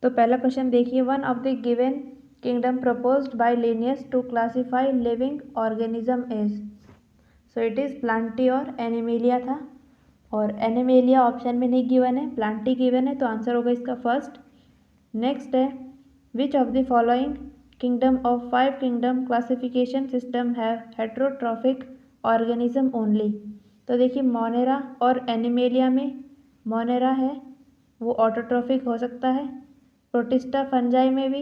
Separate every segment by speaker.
Speaker 1: तो पहला क्वेश्चन देखिए, one of the given kingdom proposed by Linnaeus to classify living organism is. So it is plantae और animalia था, और animalia option में नहीं गिवन है, प्लांटी गिवन है, तो आंसर होगा इसका फर्स्ट। नेक्स्ट है, which of the following kingdom of 5 kingdom classification system have heterotrophic organism only. तो देखिए मोनेरा और एनिमेलिया में मोनेरा है वो ऑटोट्रॉफिक हो सकता है, प्रोटिस्टा फंजाई में भी,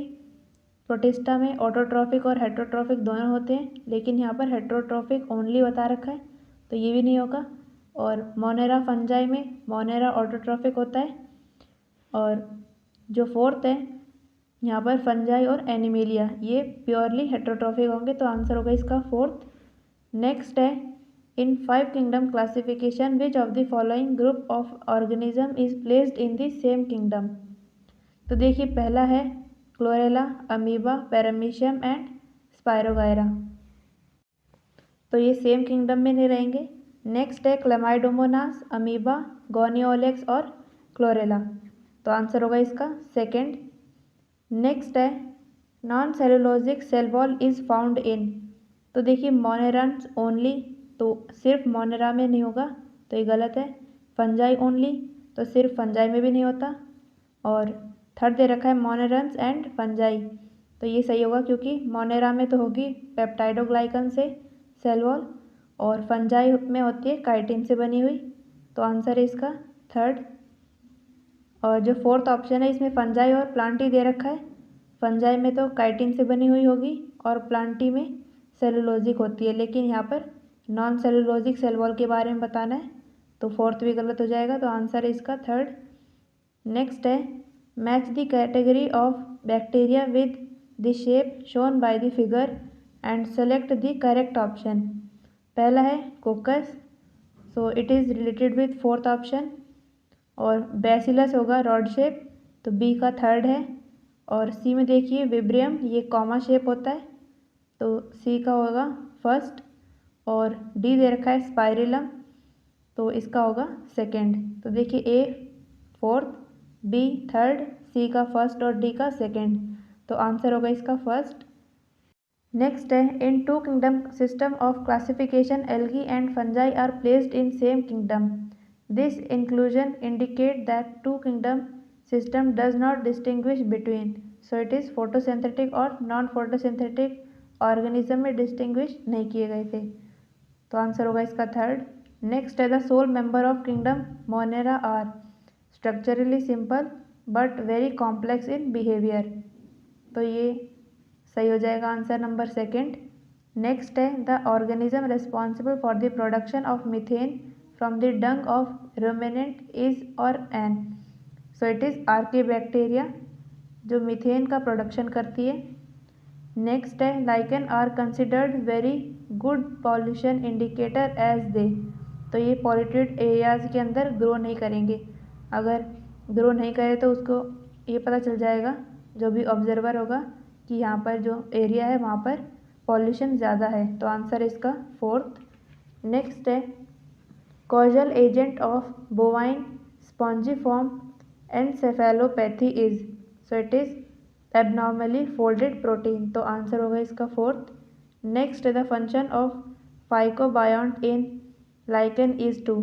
Speaker 1: प्रोटिस्टा में ऑटोट्रॉफिक और हेट्रोट्रॉफिक दोनों होते हैं, लेकिन यहाँ पर हेट्रोट्रॉफिक ओनली बता रखा है तो ये भी नहीं होगा। और मोनेरा फंजाई में मोनेरा ऑटोट्रॉफिक होता है, और जो फोर्थ है यहाँ पर फंजाई और एनिमेलिया ये प्योरली हेट्रोट्रॉफिक होंगे, तो आंसर होगा इसका फोर्थ। नेक्स्ट है, in 5 kingdom classification which of the following group of organism is placed in the same kingdom. तो देखिए पहला है chlorella, amoeba, paramecium and spirogyra, तो ये सेम किंगडम में नहीं रहेंगे। नेक्स्ट है क्लेमाइडोमोनास, अमीबा, गोनियोलेक्स और क्लोरेला, तो आंसर होगा इसका सेकंड। नेक्स्ट है non cellulosic cell wall is found in. तो देखिए मोनेरन्स ओनली, तो सिर्फ मोनेरा में नहीं होगा तो ये गलत है। फंजाई ओनली, तो सिर्फ फंजाई में भी नहीं होता। और थर्ड दे रखा है मोनेरन्स एंड फंजाई, तो ये सही होगा क्योंकि मोनेरा में तो होगी पेप्टाइडोग्लाइकन से सेल वॉल, और फंजाई में होती है काइटिन से बनी हुई, तो आंसर है इसका थर्ड। और जो फोर्थ ऑप्शन है इसमें फंजाई और प्लांटी दे रखा है, फंजाई में तो काइटिन से बनी हुई होगी और प्लांटी में सेलुलोजिक होती है, लेकिन यहाँ पर नॉन सेलुलोजिक सेल वॉल के बारे में बताना है, तो फोर्थ भी गलत हो जाएगा, तो आंसर है इसका थर्ड। नेक्स्ट है match the category of bacteria with the shape shown by the figure and select the correct option. पहला है कोकस, सो it is related with fourth option, और बैसिलस होगा रॉड शेप, तो बी का थर्ड है। और सी में देखिए विब्रियम, ये कॉमा शेप होता है, तो सी का होगा फर्स्ट। और डी दे रखा है स्पाइरिलम, तो इसका होगा सेकंड। तो देखिए ए फोर्थ, बी थर्ड, सी का फर्स्ट और डी का सेकंड, तो आंसर होगा इसका फर्स्ट। नेक्स्ट है in 2 kingdom system of classification algae and fungi are placed in same kingdom. This inclusion indicate that 2 kingdom system does not distinguish between. So it is photosynthetic और non photosynthetic organism में distinguish नहीं किए गए थे, तो answer होगा इसका third. Next है the sole member of kingdom monera are structurally simple but very complex in behaviour, तो ये सही हो जाएगा आंसर नंबर सेकंड। नेक्स्ट है the organism responsible for the production of methane from the dung of ruminant is और एन। So it is archaebacteria जो methane का प्रोडक्शन करती है। नेक्स्ट है lichen are considered very good pollution indicator as they, तो ये पॉल्यूटेड एरियाज के अंदर ग्रो नहीं करेंगे, अगर ग्रो नहीं करे तो उसको ये पता चल जाएगा जो भी ऑब्जर्वर होगा कि यहाँ पर जो एरिया है वहाँ पर पॉल्यूशन ज़्यादा है, तो आंसर है इसका फोर्थ। नेक्स्ट है causal agent of bovine spongiform encephalopathy is. So it is abnormally folded protein, तो आंसर होगा इसका फोर्थ। नेक्स्ट है the function of phycobiont in lichen is to.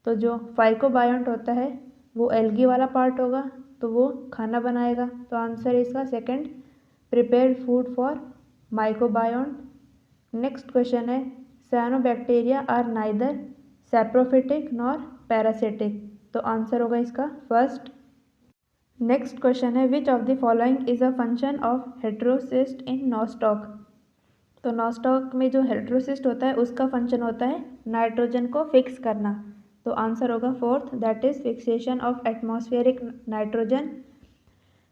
Speaker 1: तो जो फाइकोबायोंट होता है वो एल्गी वाला पार्ट होगा, तो वो खाना बनाएगा, तो आंसर है इसका second, prepare food for mycobiont. Next question है cyanobacteria are neither saprophytic nor parasitic, तो आंसर होगा इसका फर्स्ट। नेक्स्ट क्वेश्चन है which of the following is a function of heterocyst in Nostoc. तो नॉस्टॉक में जो हेट्रोसिस्ट होता है उसका फंक्शन होता है नाइट्रोजन को फिक्स करना, तो आंसर होगा fourth, that is fixation of atmospheric nitrogen.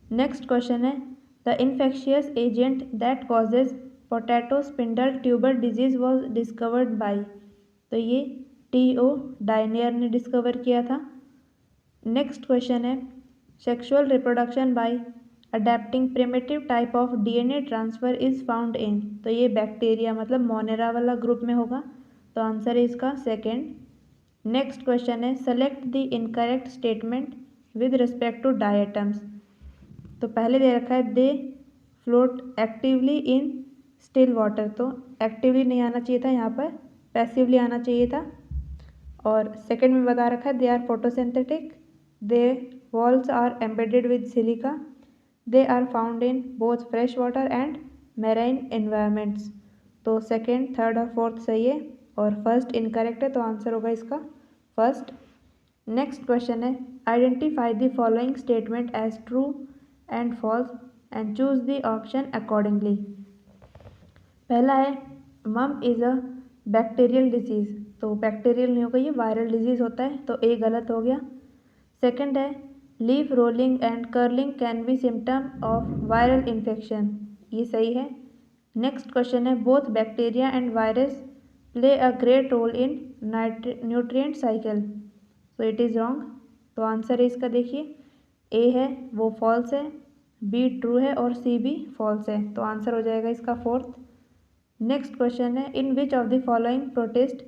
Speaker 1: Next question है the infectious agent that causes potato spindle tuber disease was discovered by. तो ये T.O. डायनियर ने डिस्कवर किया था। नेक्स्ट क्वेश्चन है sexual reproduction by adapting primitive type of DNA transfer is found in. तो ये bacteria मतलब मोनेरा वाला ग्रुप में होगा, तो आंसर है इसका सेकेंड। नेक्स्ट क्वेश्चन है select the incorrect statement with respect to diatoms. तो पहले दे रखा है they float actively in still water, तो एक्टिवली नहीं आना चाहिए था, यहाँ पर पैसिवली आना चाहिए था। और सेकंड में बता रखा है they are photosynthetic, their walls are embedded with silica, they are found in both fresh water and marine environments. तो सेकंड, थर्ड और फोर्थ सही है और फर्स्ट इनकरेक्ट है, तो आंसर होगा इसका फर्स्ट। नेक्स्ट क्वेश्चन है identify the following statement as true and false and choose the option accordingly. पहला है मम इज़ अ बैक्टीरियल डिजीज़, तो बैक्टीरियल नहीं होगा, ये वायरल डिजीज़ होता है, तो ए गलत हो गया। सेकंड है leaf rolling and curling can be symptom of viral infection, ये सही है। नेक्स्ट क्वेश्चन है both bacteria and virus play a great role in nutrient cycle, तो इट इज़ रॉन्ग। तो आंसर है इसका देखिए ए है वो फॉल्स है, बी ट्रू है और सी भी फॉल्स है, तो आंसर हो जाएगा इसका फोर्थ। नेक्स्ट क्वेश्चन है in which of the following protist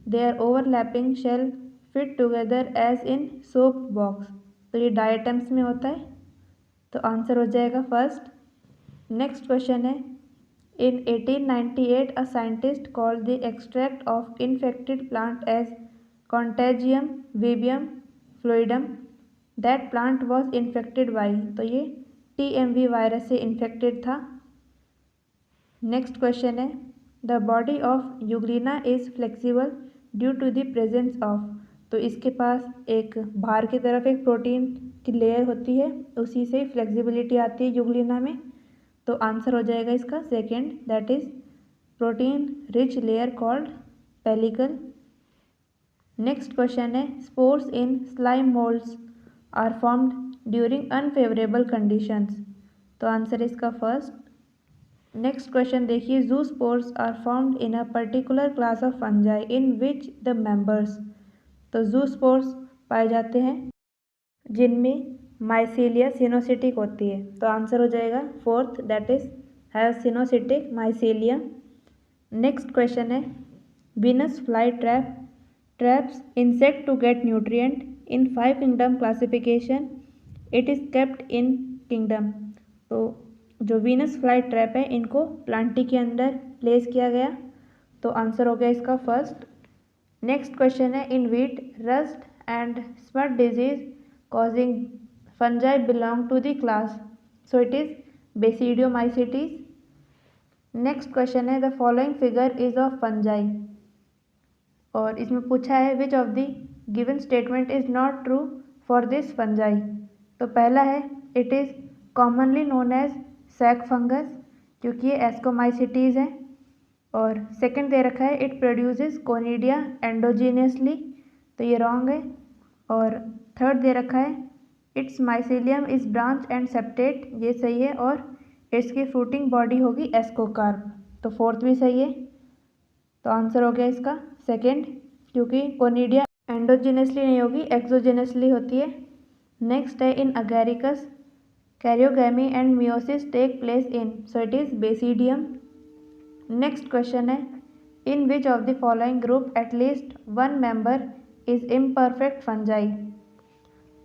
Speaker 1: their overlapping shell fit together as in soap box, तो ये डायटम्स में होता है, तो आंसर हो जाएगा फर्स्ट। नेक्स्ट क्वेश्चन है in 1898 a scientist called the extract of infected plant as Contagium vibium fluidum, that plant was infected by, तो ये TMV वायरस से इन्फेक्टेड था। नेक्स्ट क्वेश्चन है the body of euglena is flexible due to the presence of, तो इसके पास एक बाहर की तरफ एक प्रोटीन की लेयर होती है, उसी से फ्लेक्सिबिलिटी आती है यूग्लिना में, तो आंसर हो जाएगा इसका second, that is protein rich layer called pellicle. Next question है spores in slime moulds are formed during unfavourable conditions, तो आंसर इसका फर्स्ट। नेक्स्ट क्वेश्चन देखिए zoospores are formed in a particular class of fungi in which the members, तो जू spores पाए जाते हैं जिनमें माइसीलिया सिनोसिटिक होती है, तो आंसर हो जाएगा fourth, that is have coenocytic mycelia. Next question है Venus fly traps insect to get nutrient in 5 kingdom classification, it is kept in kingdom, तो जो वीनस फ्लाई ट्रैप है इनको प्लांटी के अंदर प्लेस किया गया, तो आंसर हो गया इसका फर्स्ट। नेक्स्ट क्वेश्चन है इन wheat rust and spot disease causing fungi belong to the class, so it is Basidiomycetes. Next question है the following figure is of fungi, और इसमें पूछा है which of the given statement is not true for this fungi, तो पहला है it is commonly known as sac fungus, क्योंकि ये एस्कोमाइसिटीज़ है, और सेकंड दे रखा है इट प्रोड्यूसेस कोनिडिया एंडोजीनियसली, तो ये रॉन्ग है, और थर्ड दे रखा है its mycelium is branch and septate, ये सही है, और इसकी फ्रूटिंग बॉडी होगी एस्कोकार्प, तो फोर्थ भी सही है, तो आंसर हो गया इसका सेकंड, क्योंकि कोनिडिया एंडोजिनसली नहीं होगी एक्सोजिनसली होती है। नेक्स्ट है in Agaricus karyogamy and meiosis take place in, so it is basidium. Next question है in which of the following group at least one member is imperfect fungi,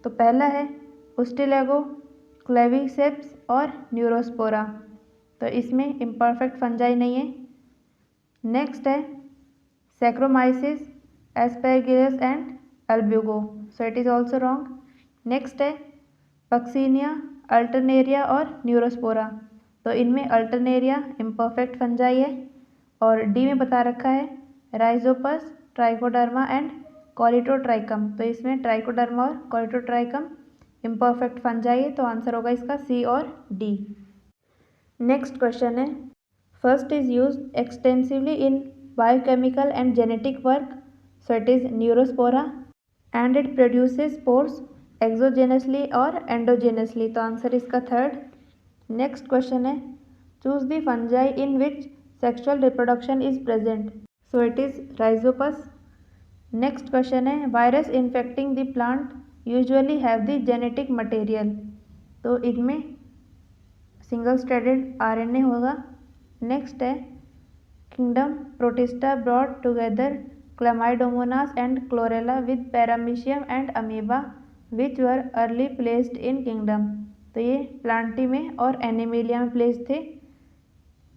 Speaker 1: तो पहला है उस्टिलेगो, क्लेविसेप्स और न्यूरोस्पोरा, तो इसमें इम्परफेक्ट फंजाई नहीं है। नेक्स्ट है Saccharomyces, Aspergillus and Albugo, so it is also wrong. Next है पक्सीनिया, अल्टरनेरिया और न्यूरोस्पोरा, तो इनमें अल्टरनेरिया इम्परफेक्ट फंजाई है, और डी में बता रखा है राइजोपस, ट्राइकोडर्मा एंड कॉरिटोट्राइकम, तो इसमें ट्राइकोडर्मा और कॉरिटोट्राइकम इम्परफेक्ट फंजाई है, तो आंसर होगा इसका सी और डी। नेक्स्ट क्वेश्चन है first is used extensively in biochemical and genetic work, so it is Neurospora and it produces spores exogenously और एंडोजेनसली, तो आंसर इसका थर्ड। नेक्स्ट क्वेश्चन है choose the fungi in which sexual reproduction is present, so it is Rhizopus. Next question है virus infecting the plant usually have the genetic material, तो इनमें single stranded RNA होगा। Next है kingdom protista brought together Chlamydomonas and Chlorella with Paramecium and amoeba which were early placed in kingdom, तो ये Plantae में और animalia में place थे।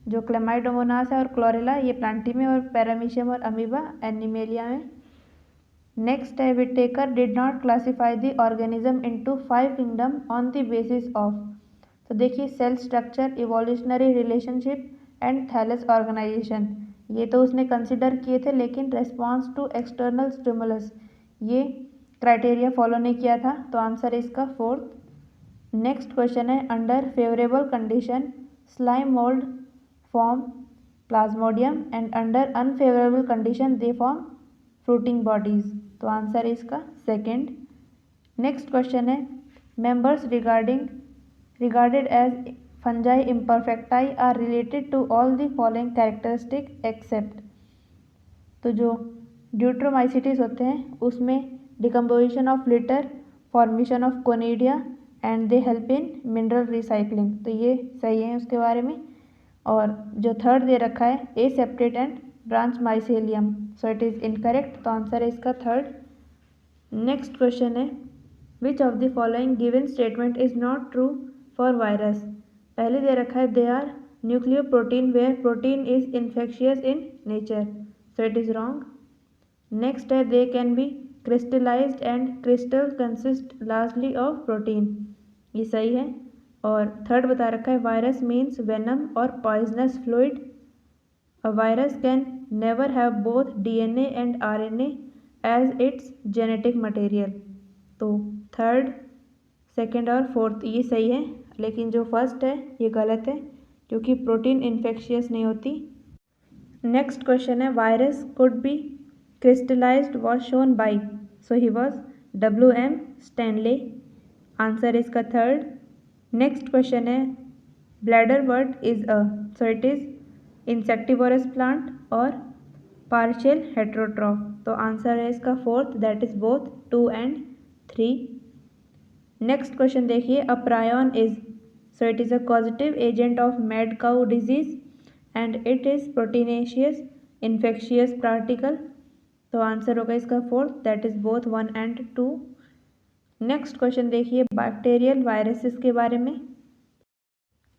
Speaker 1: जो क्लेमाइडोमोनास है और क्लोरेला ये प्लांटी में, और पैरामीशियम और अमीबा एनिमेलिया में। नेक्स्ट है, Whittaker did not classify the organism into 5 kingdom on the basis of. तो देखिए, cell structure, evolutionary relationship and thallus organisation, ये तो उसने कंसिडर किए थे, लेकिन रेस्पॉन्स टू एक्सटर्नल स्टिमुलस ये क्राइटेरिया फॉलो नहीं किया था। तो आंसर है इसका 4th। नेक्स्ट क्वेश्चन है, under favourable condition slime mould form plasmodium and under unfavourable condition they form fruiting bodies. तो आंसर है इसका 2nd। नेक्स्ट क्वेश्चन है, members regarded as fungi imperfecti are related to all the following characteristic except। तो जो Deuteromycetes होते हैं उसमें decomposition of litre, formation of conidia and they help in mineral recycling. तो ये सही है उसके बारे में। और जो थर्ड दे रखा है, a septate and branch mycelium, so it is incorrect. तो आंसर है इसका 3rd। नेक्स्ट क्वेश्चन है, which of the following given statement is not true for virus. पहले दे रखा है, they are nucleoprotein where protein is infectious in nature, so it is wrong. Next है, they can be crystallised and crystal consist largely of protein, ये सही है। और third बता रखा है, वायरस मीन्स वेनम और poisonous fluid. A virus can never have both DNA and RNA as its genetic material. तो 3rd, 2nd और 4th ये सही है, लेकिन जो फर्स्ट है ये गलत है, क्योंकि प्रोटीन इन्फेक्शियस नहीं होती। नेक्स्ट क्वेश्चन है, virus could be crystallised was shown by, so he was WM Stanley. Answer इसका 3rd। नेक्स्ट क्वेश्चन है, bladderwort is a, so it is insectivorous plant और पार्शियल हेट्रोट्रॉफ। तो answer है इसका 4th, that is both 2 and 3। Next question देखिए, a prion is, so it is a causative agent of mad cow disease and it is proteinaceous infectious particle. तो answer होगा इसका 4th, that is both 1 and 2। Next question देखिए, bacterial viruses के बारे में।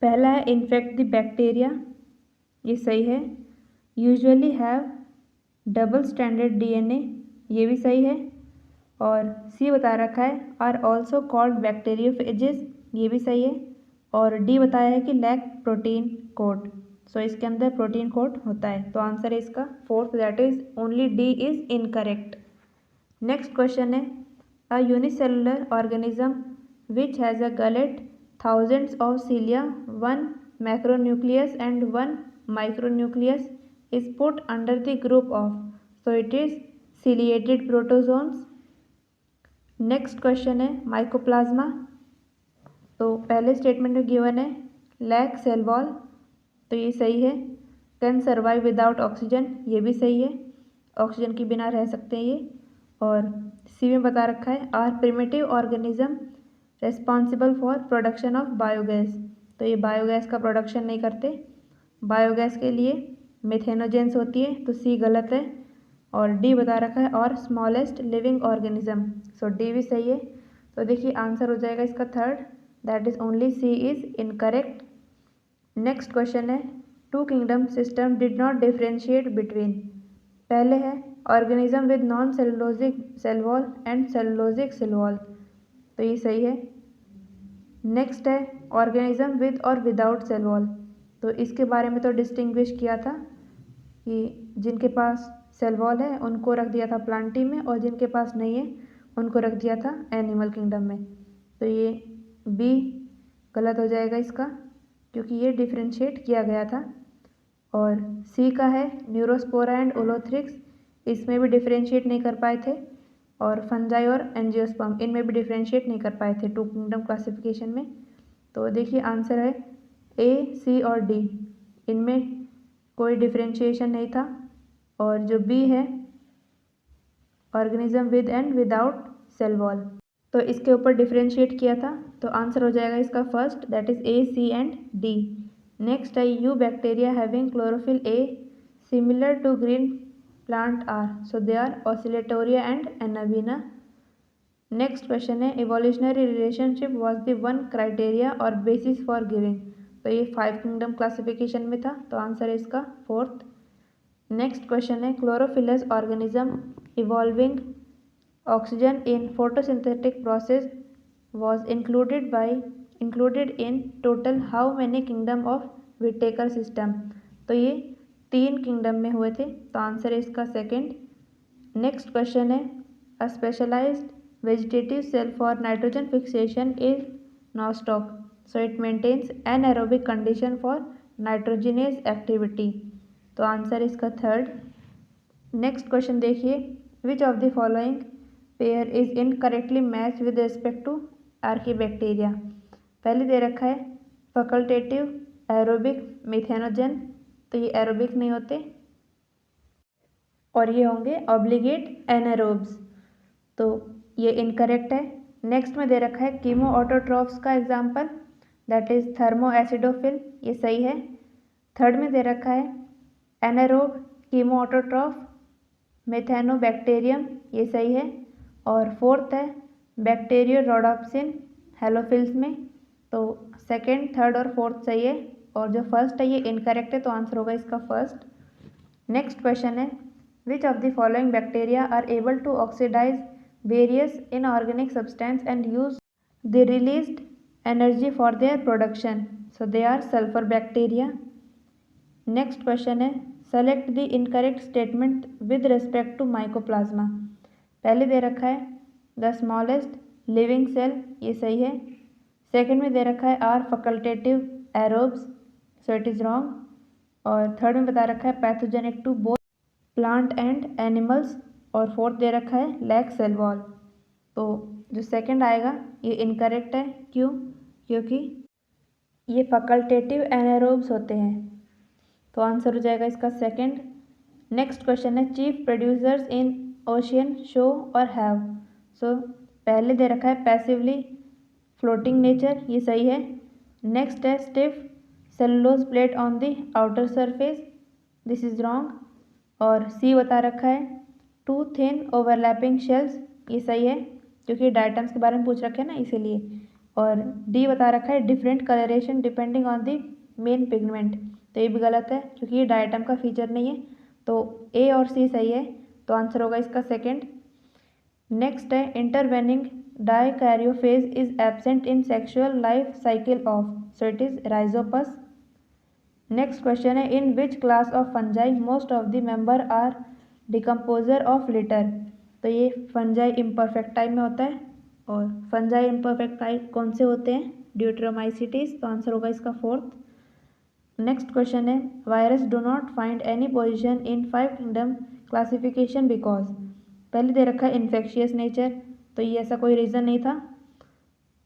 Speaker 1: पहला है, इन्फेक्ट द बैक्टीरिया, ये सही है। Usually have double standard DNA, ये भी सही है। और सी बता रखा है, आर ऑल्सो कॉल्ड बैक्टीरियोफेजेस, ये भी सही है। और डी बताया है कि लैक प्रोटीन कोट, सो इसके अंदर प्रोटीन कोट होता है। तो आंसर है इसका 4th, that is only D is incorrect. Next question है, a unicellular organism which has a gullet, thousands of cilia, 1 macronucleus and 1 micronucleus is put under the group of, so it is ciliated protozoans। Next question है, mycoplasma. तो पहले statement में given है lack cell wall, तो ये सही है। Can survive without oxygen, ये भी सही है, ऑक्सीजन के बिना रह सकते हैं ये। और सी में बता रखा है, are primitive organism responsible for production of biogas, तो ये बायोगैस का प्रोडक्शन नहीं करते। बायोगैस के लिए मिथेनोजेंस होती है, तो सी गलत है। और डी बता रखा है, और स्मॉलेस्ट लिविंग ऑर्गेनिज्म, सो डी भी सही है। तो देखिए आंसर हो जाएगा इसका 3rd, that is only C is incorrect. Next question है, 2 kingdom system did not differentiate between. पहले है, organism with non cellulosic cell wall and cellulosic cell wall, तो ये सही है। नेक्स्ट है, ऑर्गेनिज्म विद और विदाउट सेल वॉल, तो इसके बारे में तो डिस्टिंग्विश किया था कि जिनके पास सेल वॉल है उनको रख दिया था प्लांटी में, और जिनके पास नहीं है उनको रख दिया था एनिमल किंगडम में। तो ये बी गलत हो जाएगा इसका, क्योंकि ये डिफ्रेंशिएट किया गया था। और सी का है, न्यूरोस्पोरा एंड ओलोथ्रिक्स, इसमें भी डिफ्रेंशिएट नहीं कर पाए थे। और फंजाई और एंजियोस्पर्म, इनमें भी डिफ्रेंशिएट नहीं कर पाए थे 2 किंगडम क्लासिफिकेशन में। तो देखिए आंसर है ए, सी और डी, इनमें कोई डिफ्रेंशिएशन नहीं था। और जो बी है, organism with and without cell wall, तो इसके ऊपर डिफ्रेंशिएट किया था। तो आंसर हो जाएगा इसका 1st, that is A, C and D. Next है, eubacteria having chlorophyll A similar to green plant are, so they are Oscillatoria and Anabaena. Next question है evolutionary relationship was the one criteria और basis for giving. तो ये 5 kingdom classification में था, तो answer है इसका 4th। नेक्स्ट क्वेश्चन है chlorophyllous organism evolving oxygen in photosynthetic process was included in total how many kingdom of Whittaker system। तो ये 3 किंगडम में हुए थे, तो आंसर है इसका 2nd। नेक्स्ट क्वेश्चन है a specialised vegetative cell for nitrogen fixation is Nostoc, so it maintains anaerobic condition for nitrogenase activity, तो आंसर इसका 3rd। नेक्स्ट क्वेश्चन देखिए which of the following pair is incorrectly match with respect to archaebacteria. पहले दे रखा है facultative aerobic methanogen, तो ये aerobic नहीं होते और ये होंगे ऑब्लिगेट एनारोब्स, तो ये इनकरेक्ट है। नेक्स्ट में दे रखा है कीमो ऑटोट्रॉफ्स का example that is thermo acidophil, ये सही है। थर्ड में दे रखा है एनारोब कीमो ऑटोट्रॉफ मेथेनोबैक्टीरियम, ये सही है। और फोर्थ है बैक्टीरियो रोडोप्सिन हेलोफिल्स में, तो 2nd, 3rd और 4th सही है, और जो फर्स्ट है ये इनकरेक्ट है, तो आंसर होगा इसका 1st। नेक्स्ट क्वेश्चन है which of the following bacteria are able to oxidise various inorganic substance and use the released energy for their production, so they are sulphur bacteria. Next question है select the incorrect statement with respect to mycoplasma. पहले दे रखा है the smallest living cell, ये सही है। Second में दे रखा है are facultative aerobes, so it is wrong. और थर्ड में बता रखा है pathogenic to both plant and animals, और फोर्थ दे रखा है लैक सेल वॉल, तो जो सेकंड आएगा ये इनकरेक्ट है। क्यों? क्योंकि ये फैकल्टेटिव एनारोब्स होते हैं, तो आंसर हो जाएगा इसका 2nd। नेक्स्ट क्वेश्चन है chief producers in ocean show और हैव, सो पहले दे रखा है पैसिवली फ्लोटिंग नेचर, ये सही है। नेक्स्ट है stiff cellulose plate on the outer surface, this is wrong. और सी बता रखा है टू थिन ओवरलैपिंग शेल्स, ये सही है क्योंकि डायटम्स के बारे में पूछ रखे हैं ना इसीलिए। और डी बता रखा है different colouration depending on the main pigment, तो ये भी गलत है क्योंकि ये डायटम का फीचर नहीं है, तो ए और सी सही है, तो आंसर होगा इसका 2nd। नेक्स्ट है intervening dikaryophase is absent in sexual life cycle of, so it is Rhizopus. Next question है in which class of fungi most of the member are decomposer of litter, तो ये fungi imperfecti में होता है। और fungi imperfecti कौन से होते हैं? ड्यूटेरोमाइसिटीज, तो आंसर होगा इसका 4th। नेक्स्ट क्वेश्चन है virus do not find any position in 5 kingdom classification because, पहले दे रखा है इन्फेक्शियस नेचर, तो ये ऐसा कोई रीज़न नहीं था।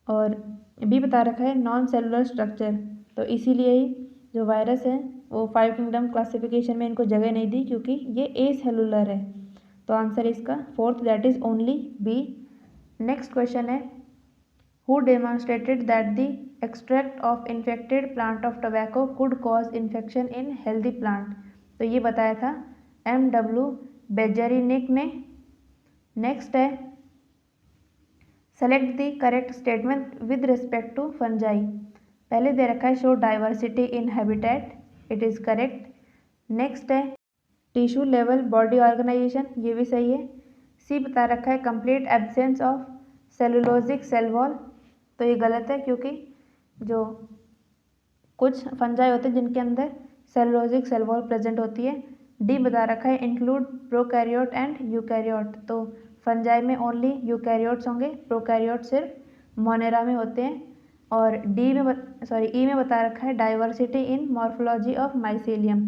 Speaker 1: और बी बता रखा है नॉन सेलुलर स्ट्रक्चर, तो इसीलिए ही जो वायरस है वो 5 किंगडम क्लासिफिकेशन में इनको जगह नहीं दी क्योंकि ये ए सेलुलर है, तो आंसर इसका 4th that is only B. Next question है who demonstrated that the extract of infected plant of tobacco could cause infection in healthy plant, तो ये बताया था M.W. बेजरिनिक ने। नेक्स्ट है select the correct statement with respect to fungi, पहले दे रखा है show diversity in habitat, it is correct. Next है टिश्यू लेवल बॉडी ऑर्गेनाइजेशन, ये भी सही है। सी बता रखा है complete absence of cellulosic cell wall, तो ये गलत है क्योंकि जो कुछ फंजाई होते हैं जिनके अंदर सेलुलोजिक सेल वॉल प्रेजेंट होती है। डी बता रखा है इंक्लूड प्रोकैरियोट एंड यूकैरियोट, तो फंजाई में ओनली यूकैरियोट्स होंगे, प्रोकैरियोट सिर्फ मोनेरा में होते हैं। और ई में बता रखा है diversity in morphology of mycelium,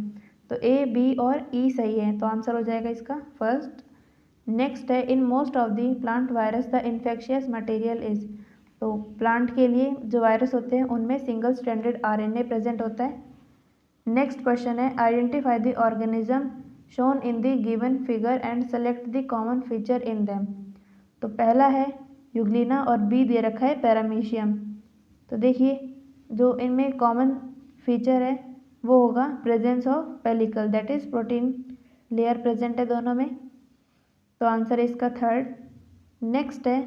Speaker 1: तो ए बी और ई सही है, तो आंसर हो जाएगा इसका 1st। नेक्स्ट है in most of the plant virus the infectious material is, तो प्लांट के लिए जो वायरस होते हैं उनमें सिंगल स्ट्रैंडेड RNA प्रेजेंट होता है। नेक्स्ट क्वेश्चन है identify the organism shown in the given figure and select the common feature in them, तो पहला है यूग्लिना और बी दे रखा है पैरामीशियम, तो देखिए जो इनमें कॉमन फीचर है वो होगा presence of pellicle, that is protein layer present है दोनों में, तो आंसर है इसका 3rd। नेक्स्ट है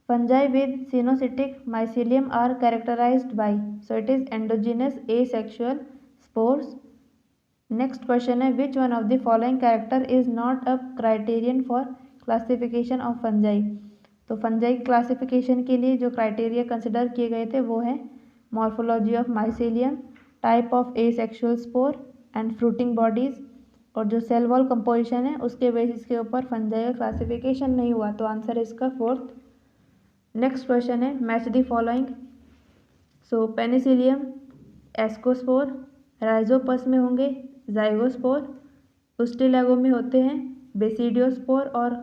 Speaker 1: fungi with coenocytic mycelium are characterised by, so it is endogenous asexual spores. Next question है which one of the following character is not a criterion for classification of fungi. तो fungi classification के लिए जो criteria consider किए गए थे वो है morphology of mycelium, type of asexual spore and fruiting bodies, और जो सेल वॉल कंपोजिशन है उसके बेसिस के ऊपर फंजाई का क्लासिफिकेशन नहीं हुआ, तो आंसर इसका फोर्थ। नेक्स्ट क्वेश्चन है match the following. So Penicillium ascospore Rhizopus में होंगे जाइगोस्पोर, उस्टिलैगो में होते हैं बेसिडियोस्पोर और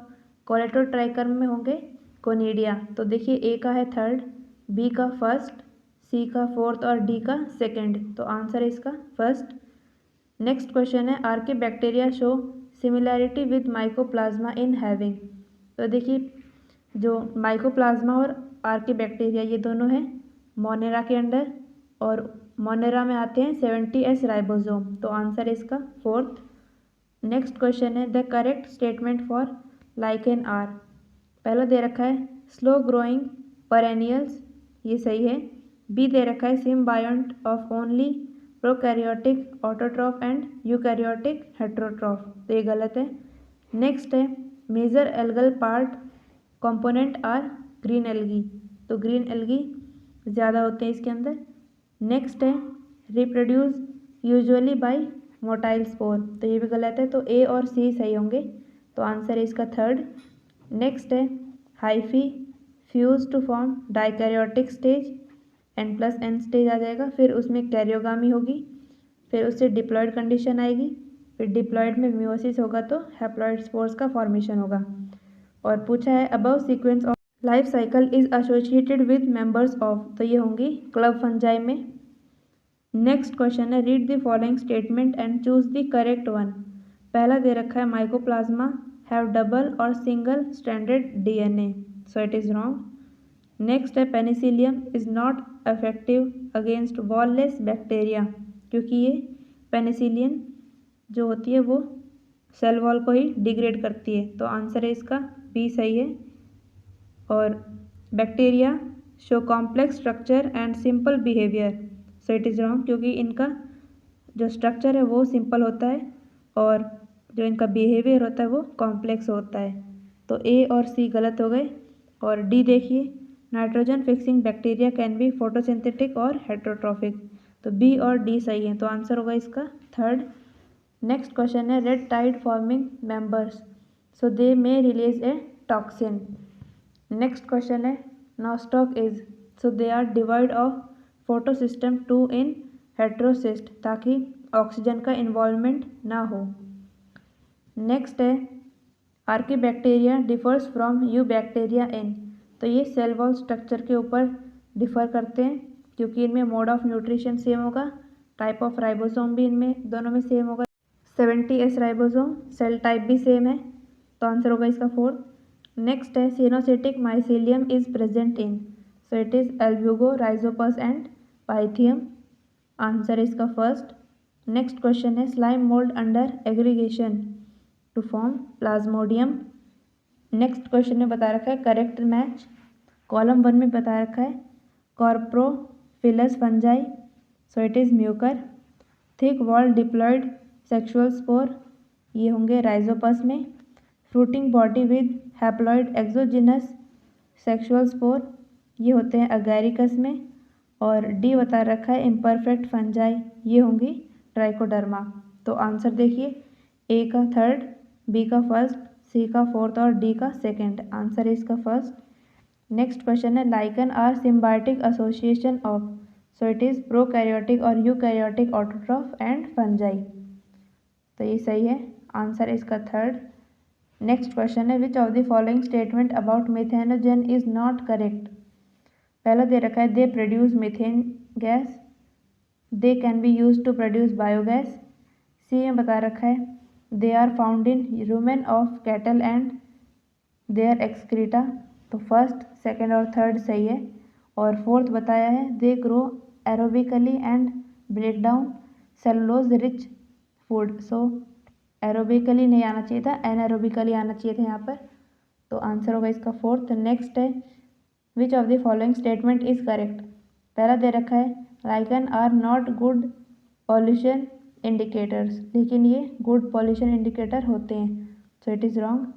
Speaker 1: कोलेटोट्राइकर्म में होंगे कोनिडिया। तो देखिए ए का है थर्ड, बी का फर्स्ट, सी का फोर्थ और डी का सेकंड, तो आंसर है इसका फर्स्ट। नेक्स्ट क्वेश्चन है Archie bacteria show similarity with mycoplasma in having. तो देखिए जो माइकोप्लाज्मा और आर्की बैक्टीरिया ये दोनों हैं मोनेरा के अंडर, और मोनेरा में आते हैं 70S राइबोसोम, तो आंसर है इसका फोर्थ। नेक्स्ट क्वेश्चन है the correct statement for lichen are. पहला दे रखा है स्लो ग्रोइंग पेरेनियल्स, ये सही है। बी दे रखा है symbiont of only prokaryotic autotroph and eukaryotic heterotroph, तो ये गलत है। नेक्स्ट है major algal part component are green algae, तो ग्रीन एल्गी ज़्यादा होते हैं इसके अंदर। नेक्स्ट है reproduce usually by motile spore, तो ये भी गलत है, तो ए और सी सही होंगे, तो आंसर है इसका थर्ड। नेक्स्ट है hyphae fuse to form dikaryotic stage, N+N stage आ जाएगा, फिर उसमें कैरियोगामी होगी, फिर उससे डिप्लॉयड कंडीशन आएगी, फिर डिप्लॉयड में म्यूसिस होगा तो हैप्लॉयड स्पोर्स का फॉर्मेशन होगा। और पूछा है above sequence of life cycle is associated with members of, तो ये होंगी क्लब फंजाई में। नेक्स्ट क्वेश्चन है read the following statement and choose the correct one. पहला दे रखा है माइकोप्लाज्मा हैव डबल और single stranded DNA, so it is wrong. Next है Penicillium is not effective against wall less bacteria, क्योंकि ये पेनिसिलियन जो होती है वो सेल वॉल को ही डिग्रेड करती है, तो आंसर है इसका बी सही है। और bacteria show complex structure and simple behaviour, so it is wrong, क्योंकि इनका जो स्ट्रक्चर है वो सिंपल होता है और जो इनका बिहेवियर होता है वो कॉम्प्लेक्स होता है, तो ए और सी गलत हो गए। और डी देखिए nitrogen fixing bacteria can be photosynthetic और हेटेरोट्रॉफिक, तो बी और डी सही है, तो आंसर होगा इसका थर्ड। नेक्स्ट क्वेश्चन है red tide forming members, so they may release a toxin. Next question है Nostoc is, so they are devoid of photosystem 2 in heterocyst, ताकि ऑक्सीजन का इन्वॉल्वमेंट ना हो। नेक्स्ट है archaebacteria differs from eubacteria in, तो ये cell wall structure के ऊपर डिफ़र करते हैं, क्योंकि इनमें मोड ऑफ न्यूट्रिशन सेम होगा, टाइप ऑफ राइबोसोम भी इनमें दोनों में सेम होगा, 70S राइबोसोम, सेल टाइप भी सेम है, तो आंसर होगा इसका फोर्थ। नेक्स्ट है coenocytic mycelium is present in, so it is Albugo Rhizopus and Pythium, answer है इसका फर्स्ट। नेक्स्ट क्वेश्चन है slime mould under aggregation to form plasmodium. Next question में बता रखा है करेक्ट मैच। कॉलम 1 में बता रखा है coprophilous fungi, so it is Mucor. Thick wall diploid sexual spore, ये होंगे राइजोपस में। Fruiting body with haploid exogenous sexual spore, ये होते हैं अगैरिकस में। और डी बता रखा है इम्परफेक्ट फंजाई, ये होंगी ट्राइकोडर्मा, तो आंसर देखिए ए का थर्ड, बी का फर्स्ट, सी का फोर्थ और डी का सेकंड, आंसर है इसका फर्स्ट। नेक्स्ट क्वेश्चन है lichen are symbiotic association of, so it is prokaryotic और यूकैरियोटिक ऑटोट्रॉफ एंड फंजाई, तो ये सही है, आंसर है इसका थर्ड। नेक्स्ट क्वेश्चन है which of the following statement about methanogen is not correct. पहला दे रखा है they produce methane gas, they can be used to produce biogas. C में बता रखा है they are found in rumen of cattle and their excreta, तो first second और थर्ड सही है। और फोर्थ बताया है they grow aerobically and break down cellulose rich food, so aerobically नहीं आना चाहिए था, एनारोबिकली आना चाहिए था यहाँ पर, तो आंसर होगा इसका फोर्थ। नेक्स्ट है which of the following statement is correct. पहला दे रखा है lichen are not good pollution indicators, लेकिन ये गुड पॉल्यूशन इंडिकेटर होते हैं, so it is wrong.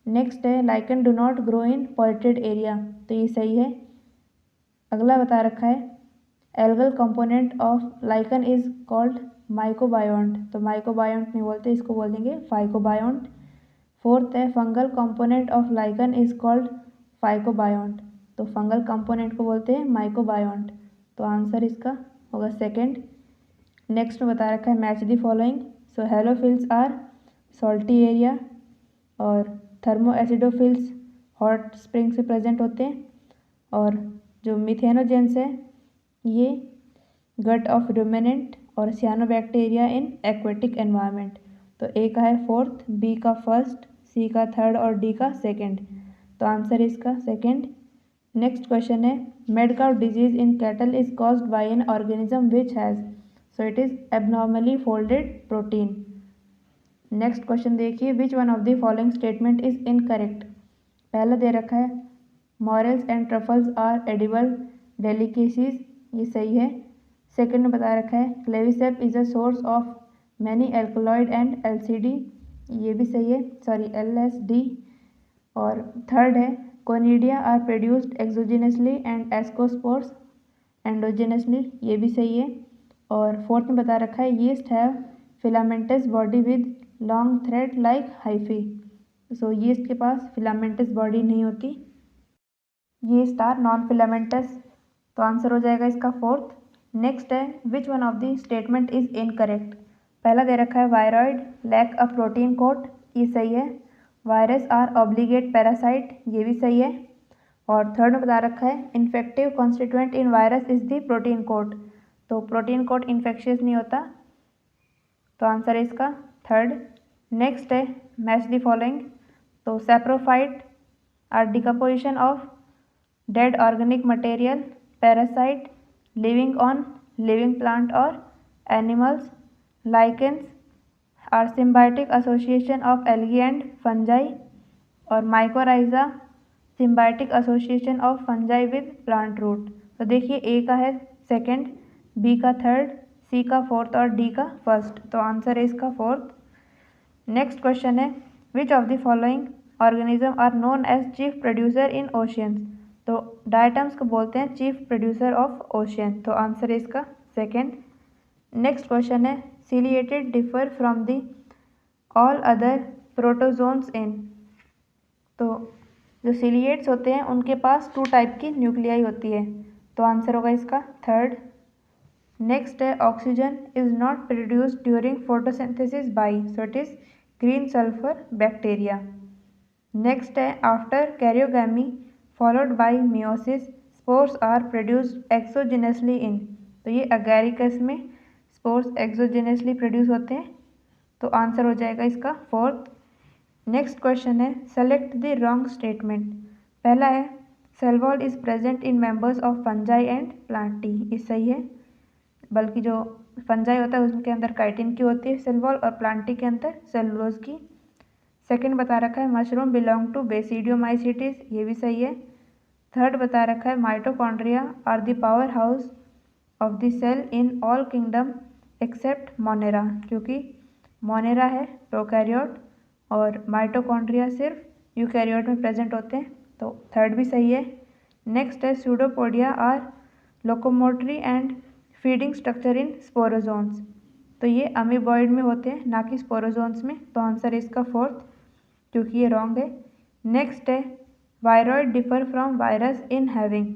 Speaker 1: Next है lichen do not grow in polluted area, तो ये सही है। अगला बता रखा है algal component of lichen is called mycobiont, तो माइकोबायोन्ट नहीं बोलते, इसको बोल देंगे फाइकोबायोन्ट। फोर्थ है fungal component of lichen is called फाइकोबायोन्ट, तो फंगल कंपोनेंट को बोलते हैं माइकोबायोन्ट, तो आंसर इसका होगा सेकंड। नेक्स्ट में बता रखा है match the following, so halophiles are salty area और थर्मो एसिडोफिल्स हॉट स्प्रिंग से प्रेजेंट होते हैं, और जो मिथेनोजेंस है ये गट ऑफ रुमिनेंट और सियानोबैक्टीरिया इन एक्वेटिक एनवायरनमेंट। तो ए का है फोर्थ, बी का फर्स्ट, सी का थर्ड और डी का सेकंड, तो आंसर इसका सेकंड। नेक्स्ट क्वेश्चन है mad cow disease in cattle is caused by an organism which has, so it is abnormally folded protein. Next question देखिए which one of the following statement is incorrect. पहला दे रखा है morels and truffles are edible delicacies, ये सही है। Second में बता रखा है क्लेविसेप is a source of many alkaloid and LCD, ये भी सही है, सॉरी एलएसडी। और थर्ड है conidia are produced exogenously and ascospores endogenously, ये भी सही है। और फोर्थ में बता रखा है yeast have filamentous body with long thread like hyphae, so yeast के पास फिलामेंटस बॉडी नहीं होती, यीस्ट आर नॉन फिलामेंटस, तो आंसर हो जाएगा इसका फोर्थ। नेक्स्ट है which one of the statement is incorrect. पहला दे रखा है viroid lack a protein coat, ये सही है। वायरस आर ऑब्लिगेट पैरासाइट, ये भी सही है। और थर्ड में बता रखा है infective constituent in virus is the protein coat, तो प्रोटीन कोट इन्फेक्शियस नहीं होता, तो आंसर है इसका थर्ड। नेक्स्ट है मैच द फॉलोइंग, तो saprophyte are decomposition of dead organic material, parasite living on living plant और animals, lichens are symbiotic association of algae and fungi, और mycorrhiza symbiotic association of fungi with plant root. तो देखिए A का है second, B का third, सी का fourth और D का फर्स्ट, तो आंसर है इसका फोर्थ। नेक्स्ट क्वेश्चन है which of the following organism are known as chief producer in oceans, तो डायटम्स को बोलते हैं चीफ प्रोड्यूसर ऑफ ओशियन, तो आंसर है इसका सेकंड। नेक्स्ट क्वेश्चन है ciliated differ from the all other protozoans in, तो जो सिलिएट्स होते हैं उनके पास 2 टाइप की न्यूक्लियाई होती है, तो आंसर होगा इसका थर्ड। नेक्स्ट है oxygen is not produced during photosynthesis by, so it is green sulphur bacteria. Next है after karyogamy followed by meiosis spores are produced exogenously in, तो ये अगैरिकस में स्पोर्स एक्सोजिनसली प्रोड्यूस होते हैं, तो आंसर हो जाएगा इसका फोर्थ। नेक्स्ट क्वेश्चन है सेलेक्ट द रॉन्ग स्टेटमेंट। पहला है cell wall is present in members of fungi and plantae, ये सही है, बल्कि जो फंजाई होता है उसके अंदर काइटिन की होती है सेल वॉल और प्लांटी के अंदर सेलुलोज की। सेकंड बता रखा है मशरूम बिलोंग टू बेसिडियोमाइसिटिस, ये भी सही है। थर्ड बता रखा है mitochondria are the power house of the cell in all kingdom except monera, क्योंकि मोनेरा है प्रोकैरियोट और माइटोकॉन्ड्रिया सिर्फ यूकैरियोट में प्रेजेंट होते हैं, तो थर्ड भी सही है। नेक्स्ट है pseudopodia are locomotory and feeding structure in sporozoans, तो ये अमीबॉइड में होते हैं ना कि स्पोरोजोन्स में, तो आंसर इसका फोर्थ, क्योंकि ये रॉन्ग है। नेक्स्ट है viroid differ from virus in having,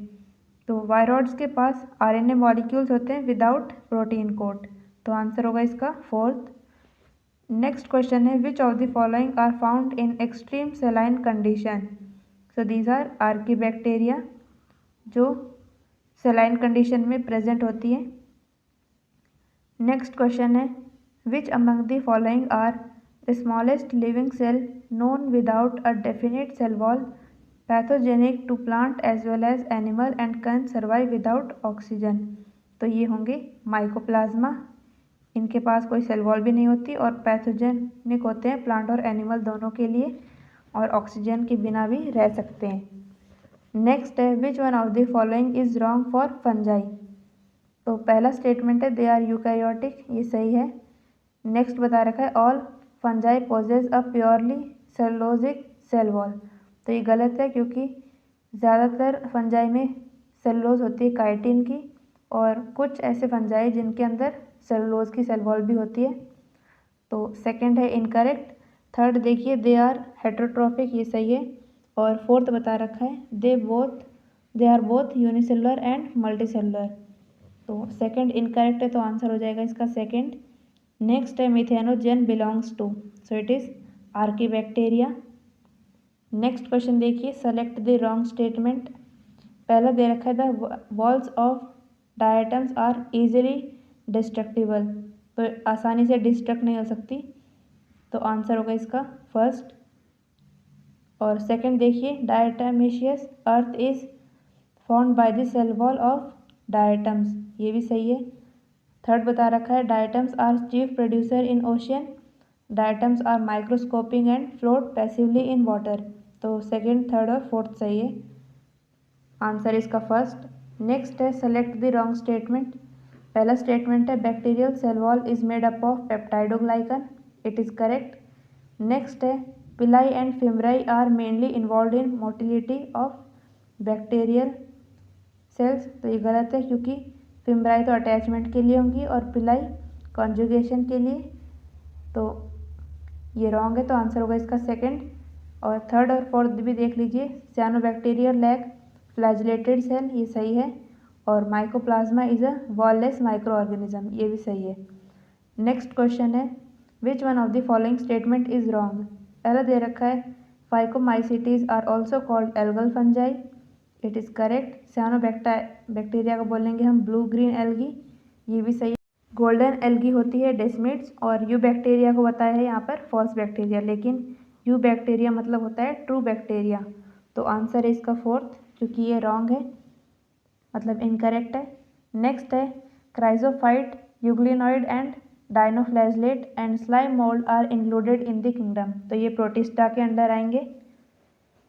Speaker 1: तो वायरॉइड्स के पास आरएनए मॉलिक्यूल्स होते हैं विदाउट प्रोटीन कोट, तो आंसर होगा इसका फोर्थ। नेक्स्ट क्वेश्चन है which of the following are found in extreme saline condition, so these are archaebacteria जो सेलाइन कंडीशन में प्रेजेंट होती है। नेक्स्ट क्वेश्चन है which among the following are the smallest living cell known without a definite cell wall, pathogenic to plant as well as animal and can survive without oxygen, तो ये होंगे mycoplasma, इनके पास कोई cell wall भी नहीं होती और पैथोजेनिक होते हैं प्लांट और एनिमल दोनों के लिए, और ऑक्सीजन के बिना भी रह सकते हैं। नेक्स्ट है which one of the following is wrong for fungi. तो पहला स्टेटमेंट है दे आर यूकैरियोटिक, ये सही है। नेक्स्ट बता रखा है all fungi possess a purely cellulosic cell wall, तो ये गलत है क्योंकि ज़्यादातर फंजाई में सेलुलोज होती है काइटिन की, और कुछ ऐसे फंजाई जिनके अंदर सेलुलोज की सेल वॉल भी होती है। तो सेकंड है इनकरेक्ट। थर्ड देखिए दे आर हेटरोट्रॉफिक, ये सही है। और फोर्थ बता रखा है they are both unicellular and multicellular, तो सेकंड इनकरेक्ट है, तो आंसर हो जाएगा इसका सेकंड। नेक्स्ट है methanogen belongs to, so it is archaebacteria. Next question देखिए सेलेक्ट द रॉन्ग स्टेटमेंट। पहला दे रखा है the walls of diatoms are easily destructible, तो आसानी से डिस्ट्रक्ट नहीं हो सकती, तो आंसर होगा इसका फर्स्ट। और सेकंड देखिए diatomaceous earth is found by the cell wall of diatoms, ये भी सही है। थर्ड बता रखा है diatoms are chief producer in ocean, diatoms are microscopic and float passively in water, तो सेकंड थर्ड और फोर्थ सही है, आंसर इसका फर्स्ट। नेक्स्ट है सेलेक्ट द रॉन्ग स्टेटमेंट। पहला स्टेटमेंट है bacterial cell wall is made up of peptidoglycan, it is correct. Next है pili and फिमराई are mainly involve in motility of bacterial cells, तो ये गलत है क्योंकि फिमराई तो अटैचमेंट के लिए होंगी और पिलाई कॉन्जुगेशन के लिए, तो ये रॉन्ग है, तो आंसर होगा इसका सेकंड। और थर्ड और फोर्थ भी देख लीजिए सियानोबैक्टीरिया लैक फ्लैजिलेटेड सेल, ये सही है। और mycoplasma is a wallless microorganism, ये भी सही है। नेक्स्ट क्वेश्चन है which one of the following statement is wrong. पहला दे रखा है phycomycetes are also called algal fungi, it is correct. Bacteria को बोलेंगे हम ब्लू ग्रीन एल्गी, ये भी सही है। गोल्डन एल्गी होती है डेस्मिड्स, और यू बैक्टीरिया को बताया है यहाँ पर फॉल्स बैक्टीरिया, लेकिन यू बैक्टीरिया मतलब होता है ट्रू बैक्टीरिया, तो आंसर है इसका फोर्थ क्योंकि ये रॉन्ग है, मतलब इनकरेक्ट है। नेक्स्ट है chrysophyte, euglenoid and dinoflagellate and slime mould are included in the kingdom, तो ये प्रोटिस्टा के अंडर आएंगे।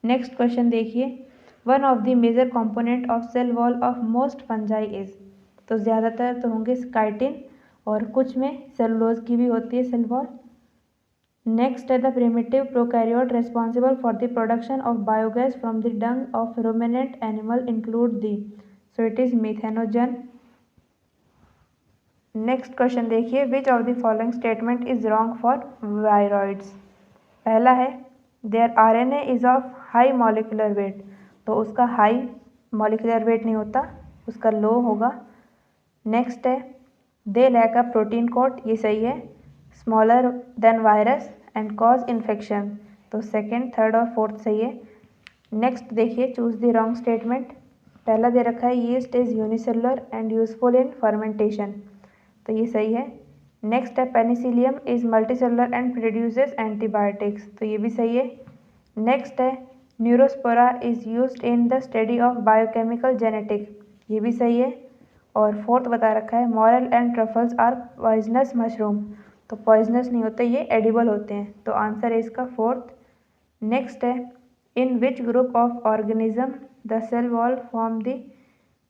Speaker 1: नेक्स्ट क्वेश्चन देखिए one of the major component of cell wall of most fungi is, तो ज़्यादातर तो होंगे काइटिन और कुछ में सेलुलोज की भी होती है सेल वॉल। नेक्स्ट है the primitive prokaryote responsible for the production of biogas from the dung of ruminant animal include the, so it is methanogen. Next question देखिए which of the following statement is wrong for viroids. पहला है their RNA is of high molecular weight, तो उसका high molecular wait नहीं होता, उसका लो होगा। Next है they lack a protein coat, ये सही है। Smaller than virus and cause infection, तो सेकंड थर्ड और फोर्थ सही है। नेक्स्ट देखिए चूज द रॉन्ग स्टेटमेंट। पहला दे रखा है yeast is unicellular and useful in fermentation, तो ये सही है। नेक्स्ट है penicillium is multicellular and produces antibiotics, तो ये भी सही है। नेक्स्ट है neurospora is used in the study of biochemical genetic, ये भी सही है। और फोर्थ बता रखा है morel and truffles are poisonous mushroom, तो पॉइजनस नहीं होते, ये एडिबल होते हैं, तो आंसर है इसका फोर्थ। नेक्स्ट है in which group of organism the cell wall form the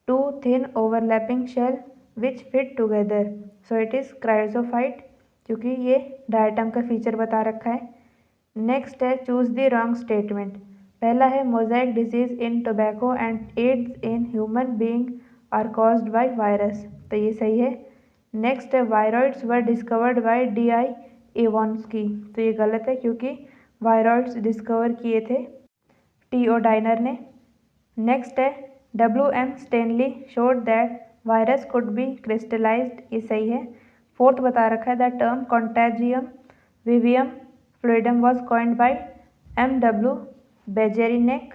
Speaker 1: two thin overlapping shell which fit together, so it is chrysophyte, क्योंकि ये डायटम का फीचर बता रखा है। नेक्स्ट है चूज द रॉन्ग स्टेटमेंट। पहला है mosaic disease in tobacco and AIDS in human being are caused by virus, तो ये सही है। नेक्स्ट है viroids were discovered by D.I. Ivanowsky, तो ये गलत है क्योंकि वायरॉइड्स डिस्कवर किए थे T.O. डाइनर ने। नेक्स्ट है W.M. Stanley showed that virus could be crystallised, ये सही है। फोर्थ बता रखा है the term contagium vivum fluidum was coined by M.W. Beijerinck,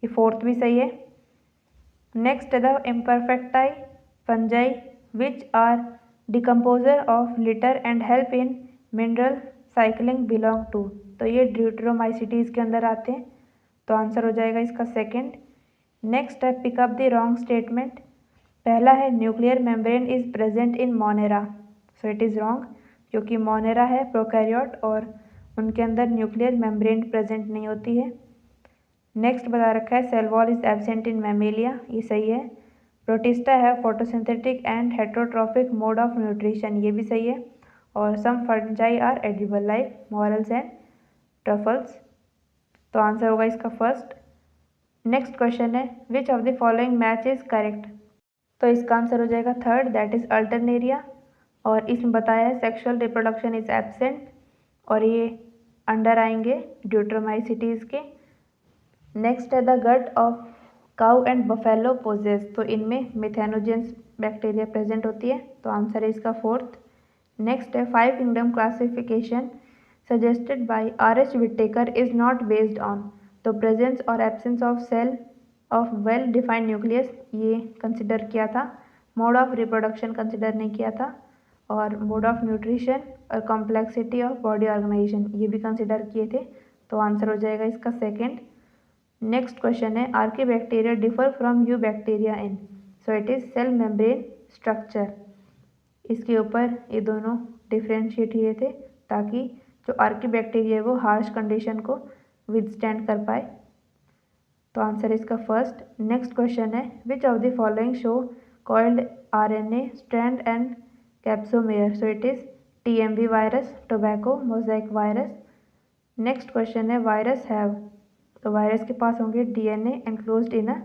Speaker 1: ये फोर्थ भी सही है। नेक्स्ट है the imperfecti fungi which are decomposer of litter and help in mineral cycling belong to, तो ये ड्यूटरोमाइसिटीज़ के अंदर आते हैं, तो आंसर हो जाएगा इसका सेकंड। नेक्स्ट है पिकअप द रॉन्ग स्टेटमेंट। पहला है nuclear membrane is present in Monera, so it is wrong क्योंकि मोनेरा है प्रोकैरियोट और उनके अंदर न्यूक्लियर मेम्ब्रेन प्रेजेंट नहीं होती है। नेक्स्ट बता रखा है cell wall is absent in Mammalia, ये सही है। प्रोटिस्टा है photosynthetic and heterotrophic mode of nutrition, ये भी सही है। और some fungi are edible like morels and truffles, तो आंसर होगा इसका फर्स्ट। नेक्स्ट क्वेश्चन है which of the following match is correct, तो इसका आंसर हो जाएगा थर्ड, दैट इज अल्टरनेरिया। और इसमें बताया है सेक्सुअल रिप्रोडक्शन इज एब्सेंट, और ये अंडर आएंगे ड्यूट्रोमाइसिटीज के। नेक्स्ट है the gut of cow and buffalo possess, तो इनमें मिथेनोजेंस बैक्टीरिया प्रेजेंट होती है, तो आंसर है इसका फोर्थ। नेक्स्ट है 5 kingdom classification suggested by R.H. Whittaker is not based on, तो प्रेजेंस और absence of cell of well defined nucleus ये कंसिडर किया था, मोड ऑफ रिप्रोडक्शन कंसिडर नहीं किया था, और मोड ऑफ न्यूट्रिशन और कॉम्प्लेक्सिटी ऑफ बॉडी ऑर्गेनाइजेशन ये भी कंसिडर किए थे, तो आंसर हो जाएगा इसका सेकेंड। नेक्स्ट क्वेश्चन है archaebacteria differ from eubacteria in, so it is cell membrane structure, इसके ऊपर ये दोनों डिफ्रेंशिएट किए थे ताकि जो आर्कीबैक्टीरिया वो हार्श कंडीशन को विदस्टैंड कर पाए, तो आंसर इसका फर्स्ट। नेक्स्ट क्वेश्चन है which of the following show coiled RNA strand and capsomere, so it is TMV virus, tobacco mosaic virus. Next question है वायरस हैव, तो वायरस के पास होंगे DNA enclosed in a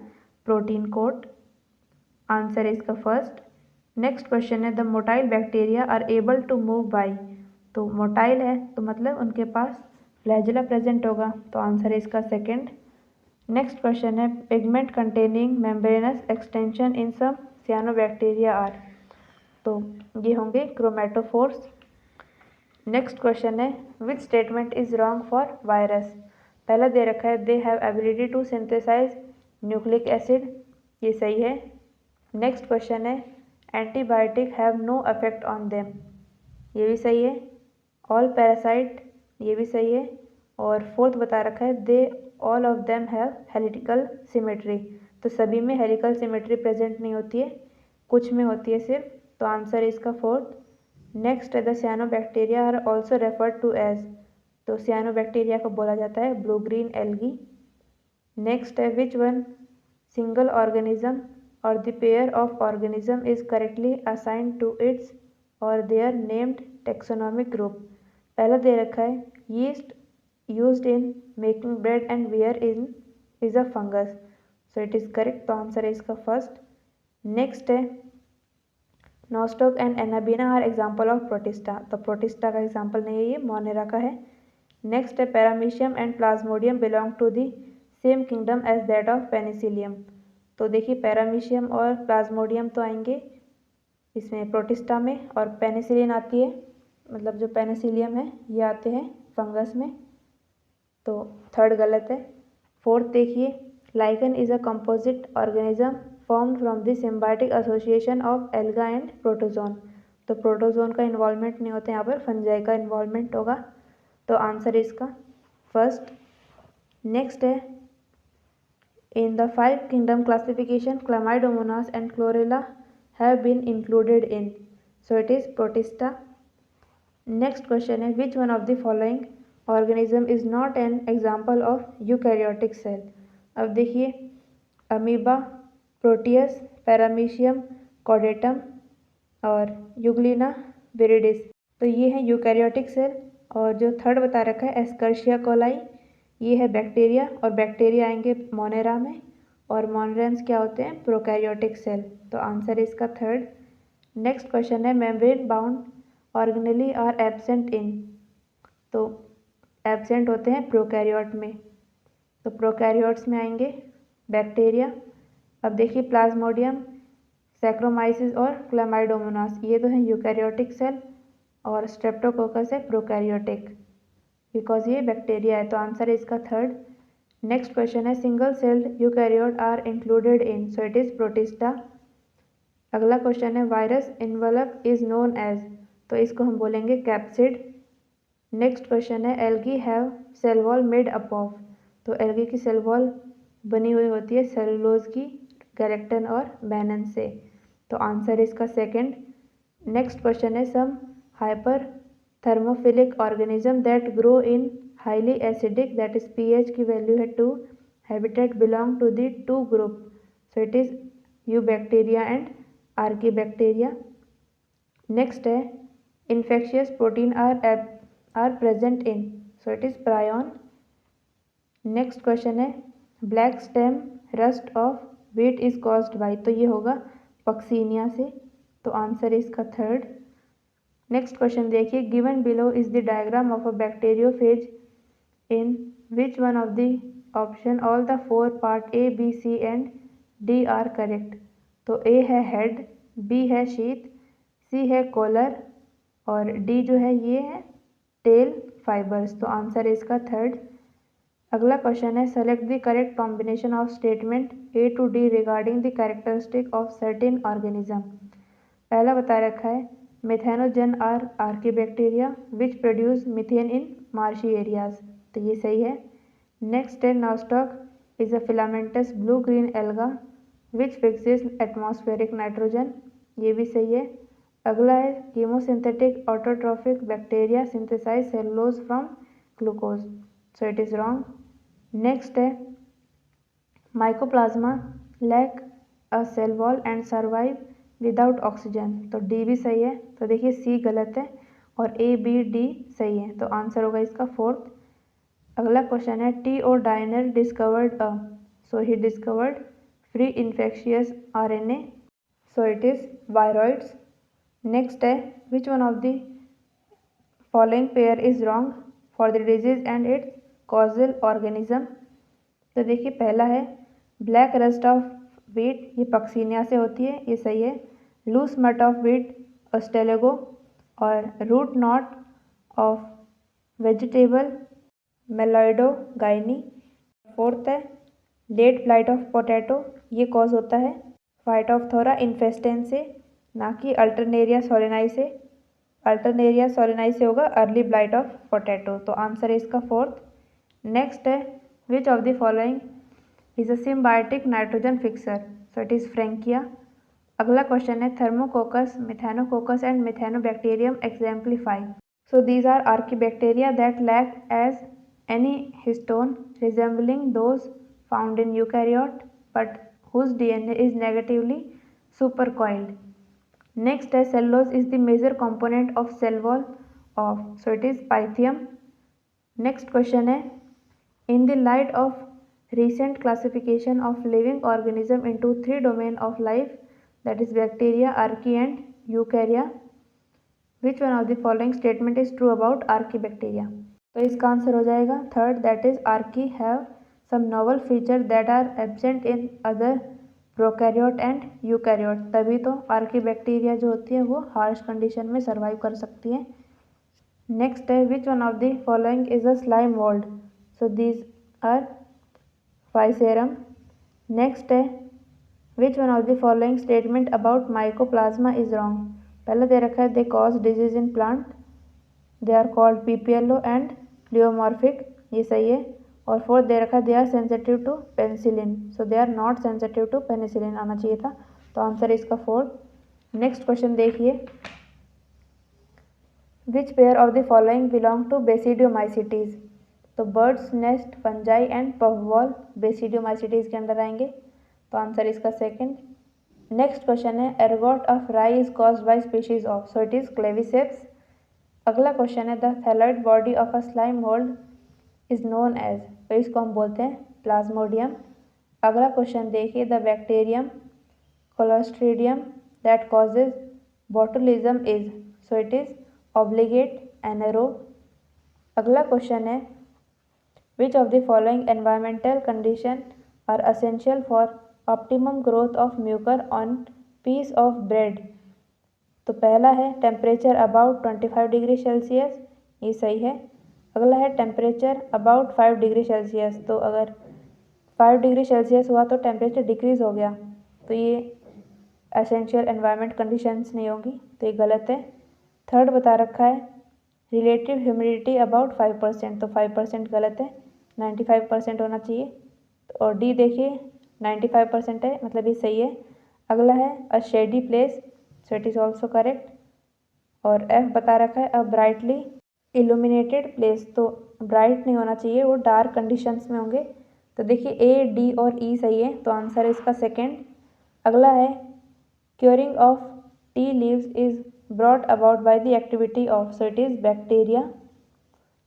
Speaker 1: protein coat, answer इसका first. Next question है the motile bacteria are able to move by, तो motile है तो मतलब उनके पास फ्लैजिला प्रेजेंट होगा, तो आंसर है इसका सेकेंड। नेक्स्ट क्वेश्चन है pigment containing membranous extension in some cyanobacteria are, तो ये होंगे क्रोमेटोफोर्स। नेक्स्ट क्वेश्चन है which statement is wrong for virus, पहला दे रखा है they have ability to synthesise nucleic acid, ये सही है। नेक्स्ट क्वेश्चन है antibiotic have no effect on them, ये भी सही है। ऑल पैरासाइट, ये भी सही है। और फोर्थ बता रखा है they all of them have helical symmetry, तो सभी में हेलिकल सिमेट्री प्रेजेंट नहीं होती है, कुछ में होती है सिर्फ, तो आंसर इसका फोर्थ। नेक्स्ट है the cyanobacteria are also referred to as, तो सियानोबैक्टीरिया को बोला जाता है ब्लू ग्रीन एल्गी। नेक्स्ट है विच वन सिंगल ऑर्गेनिज्म और the pair of organism is correctly assigned to its और देयर नेम्ड टेक्सोनॉमिक ग्रुप, पहला दे रखा है yeast used in making bread and where in is a fungus, so it is correct, तो answer है इसका first. Next है nostoc and anabaena are example of protista, तो प्रोटिस्टा का एग्जाम्पल नहीं है, ये मोनेरा का है। नेक्स्ट है paramecium and Plasmodium belong to the same kingdom as that of penicillium, तो देखिए पैरामीशियम और प्लाज्मोडियम तो आएंगे इसमें प्रोटिस्टा में, और पेनिसिलिन आती है, मतलब जो पेनिसिलियम है ये आते हैं फंगस में, तो थर्ड गलत है। फोर्थ देखिए lichen is a composite organism formed from the symbiotic association of alga and protozoan, तो प्रोटोजोन का इन्वॉल्वमेंट नहीं होता, यहाँ पर फंजाई का इन्वॉल्वमेंट होगा, तो आंसर इसका फर्स्ट। नेक्स्ट है in the 5 kingdom classification Chlamydomonas and Chlorella have been included in, so it is Protista. Next question है which one of the following organism is not an example of eukaryotic cell, अब देखिए Amoeba, proteus, Paramecium, caudatum और Euglena viridis, तो ये है eukaryotic cell. और जो third बता रखा है एस्कर्शिया कोलाई, ये है बैक्टीरिया, और बैक्टीरिया आएंगे मोनेरा में, और मोनेरेंस क्या होते हैं प्रोकैरियोटिक सेल, तो आंसर इसका थर्ड। नेक्स्ट क्वेश्चन है membrane bound organelle are absent in, तो एब्सेंट होते हैं प्रोकैरियोट में, तो प्रोकैरियोट्स में आएंगे बैक्टीरिया। अब देखिए प्लाज्मोडियम, सैक्रोमाइसिस और क्लामाइडोमोनास ये तो हैं यूकैरियोटिक सेल, और स्ट्रेप्टोकोकस है प्रोकैरियोटिक, बिकॉज ये बैक्टीरिया है, तो आंसर है इसका थर्ड। नेक्स्ट क्वेश्चन है single celled eukaryote are included in, so it is protista. अगला क्वेश्चन है virus envelope is known as, तो इसको हम बोलेंगे कैप्सिड। नेक्स्ट क्वेश्चन है algae have cell wall made up of, तो एल्गी की सेल वॉल बनी हुई होती है सेलुलोज की, गैलेक्टन और बैनन से, तो आंसर इसका सेकंड। नेक्स्ट क्वेश्चन है some hyperthermophilic organism that grow in highly acidic that is pH की वैल्यू है 2 habitat belong to the two group. So it is eubacteria and archaebacteria. Next है infectious protein are present in. So it is prion. Next question है black stem rust of wheat is caused by. तो ये होगा Puccinia से, तो answer है इसका third. Next question देखिए given below is the diagram of a bacteriophage in which one of the option all the four part A B C and D are correct. तो A है head, B है sheath, C है collar और D जो है ये है tell fibres. तो आंसर है इसका थर्ड. अगला क्वेश्चन है select the correct combination of statement A to D regarding the characteristic of certain organism. पहला बता रखा है methanogen are archaebacteria which produce methane in marshy areas. तो ये सही है. नेक्स्ट है Nostoc is a filamentous blue green alga which fixes atmospheric nitrogen. ये भी सही है. अगला है chemosynthetic autotrophic bacteria synthesize cellulose from glucose. So it is wrong. Next है mycoplasma lack a cell wall and survive without oxygen. तो D भी सही है. तो देखिए सी गलत है और ए बी डी सही है. तो आंसर होगा इसका फोर्थ. अगला क्वेश्चन है T O Diener discovered a. So he discovered free infectious RNA. So it is viroids. Next है which one of the following pair is wrong for the disease and its causal organism. तो देखिए पहला है black rust of wheat, ये Puccinia से होती है, ये सही है. लूज मट ऑफ वीट ऑस्टेलेगो और root knot of vegetable Meloidogyne. Fourth है लेट ब्लाइट ऑफ पोटैटो, ये कॉज होता है फाइटोप्थोरा इन्फेस्टेंस से, ना कि अल्टरनेरिया सोलेनाई से. अल्टरनेरिया सोलेनाई से होगा अर्ली ब्लाइट ऑफ पोटैटो. तो आंसर है इसका फोर्थ. नेक्स्ट है which of the following is a symbiotic nitrogen fixer. So it is Frankia. अगला क्वेश्चन है Thermococcus Methanococcus and Methanobacterium exemplify. So these are archaebacteria that lack as any histone resembling those found in eukaryote but whose DNA is negatively supercoiled. Next है cellulose is the major component of cell wall of. So it is pythium. Next question है in the light of recent classification of living organism into three domain of life, that is bacteria, archaea and eukarya, which one of the following statement is true about archaebacteria. तो इसका answer हो जाएगा third, that is archaea have some novel feature that are absent in other prokaryote and eukaryote. तभी तो archaebacteria जो होती है वो हार्श कंडीशन में सर्वाइव कर सकती है. नेक्स्ट है which one of the following is a slime mold. So these are physarum. Next है which one of the following statement about mycoplasma is wrong. पहले दे रखा है they cause disease in plant, they are called PPLO and pleomorphic, ये सही है. और fourth दे रखा है they are sensitive to penicillin. So they are not sensitive to penicillin आना चाहिए था. तो आंसर है इसका फोर्थ. नेक्स्ट क्वेश्चन देखिए which pair of the following belong to basidiomycetes. तो birds nest fungi and puffball basidiomycetes के अंदर आएंगे. तो आंसर इसका सेकंड. नेक्स्ट क्वेश्चन है ergot of rye is caused by species of. So it is claviceps. अगला question है the thalloid body of a slime mold is known as. तो इसको हम बोलते हैं प्लाज्मोडियम. अगला क्वेश्चन देखिए the bacterium clostridium that causes botulism is. So it is obligate anaerobe. अगला क्वेश्चन है which of the following environmental condition are essential for optimum growth of mucor on piece of bread. तो पहला है temperature about 25 degree Celsius, ये सही है. अगला है टेम्परेचर अबाउट 5 डिग्री सेल्सियस. तो अगर 5 डिग्री सेल्सियस हुआ तो टेम्परेचर डिक्रीज हो गया, तो ये एसेंशियल एनवायरनमेंट कंडीशंस नहीं होंगी, तो ये गलत है. थर्ड बता रखा है रिलेटिव ह्यूमिडिटी अबाउट 5%. तो 5% गलत है, 95% होना चाहिए. और डी देखिए 95% है, मतलब ये सही है. अगला है अ shady place. So it is also correct. और एफ बता रखा है अ ब्राइटली इल्यूमिनेटेड प्लेस. तो ब्राइट नहीं होना चाहिए, वो डार्क कंडीशंस में होंगे, तो देखिए ए, डी और ई सही है, तो आंसर है इसका सेकेंड। अगला है curing of tea leaves is brought about by the activity of, so it is bacteria.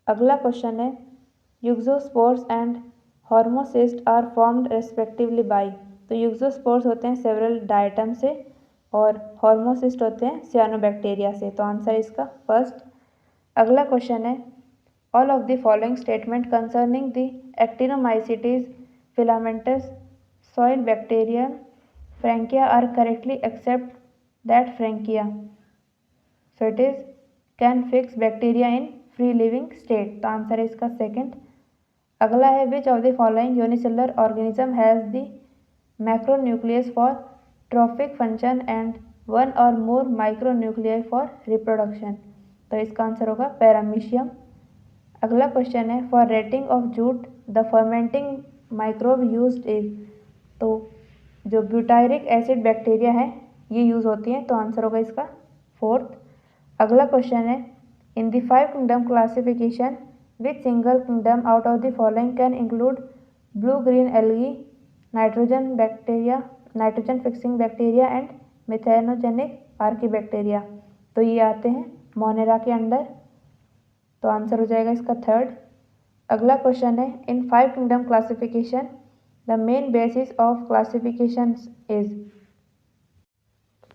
Speaker 1: अगला क्वेश्चन है auxospores and hormocysts are formed respectively by, तो यूक्सोस्पोर्स होते हैं सेवरल डायटम से और हॉर्मोसिस्ट होते हैं सियानोबैक्टीरिया से, तो आंसर इसका फर्स्ट। अगला क्वेश्चन है all of the following statement concerning the actinomycetes filamentous soil bacterium frankia are correctly except that frankia, so it is can fix bacteria in free living state, तो आंसर है इसका second. अगला है which of the following unicellular organism has the macronucleus for trophic function and one or more micronuclear for reproduction, तो इसका answer होगा paramecium. अगला question है for rating of jute the fermenting microbe used is, तो जो butyric acid bacteria है ये use होती है, तो आंसर होगा इसका फोर्थ। अगला क्वेश्चन है in the 5 kingdom classification which single kingdom out of the following can include blue green algae, nitrogen bacteria, nitrogen fixing bacteria and methanogenic archaebacteria, तो ये आते हैं मोनेरा के अंडर, तो आंसर हो जाएगा इसका थर्ड। अगला क्वेश्चन है in 5 kingdom classification the main basis of classification is,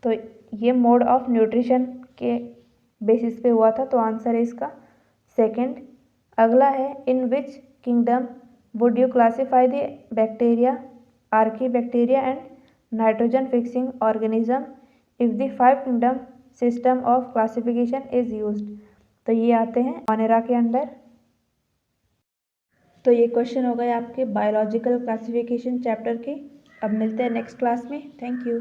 Speaker 1: तो ये मोड ऑफ न्यूट्रिशन के बेसिस पे हुआ था, तो आंसर है इसका सेकंड। अगला है in which kingdom would you classify the bacteria, archaebacteria and nitrogen fixing organism if the 5 kingdom system of classification is used, तो ये आते हैं मोनेरा के अंडर। तो ये क्वेश्चन हो गए आपके बायोलॉजिकल क्लासिफिकेशन चैप्टर के। अब मिलते हैं नेक्स्ट क्लास में। Thank you.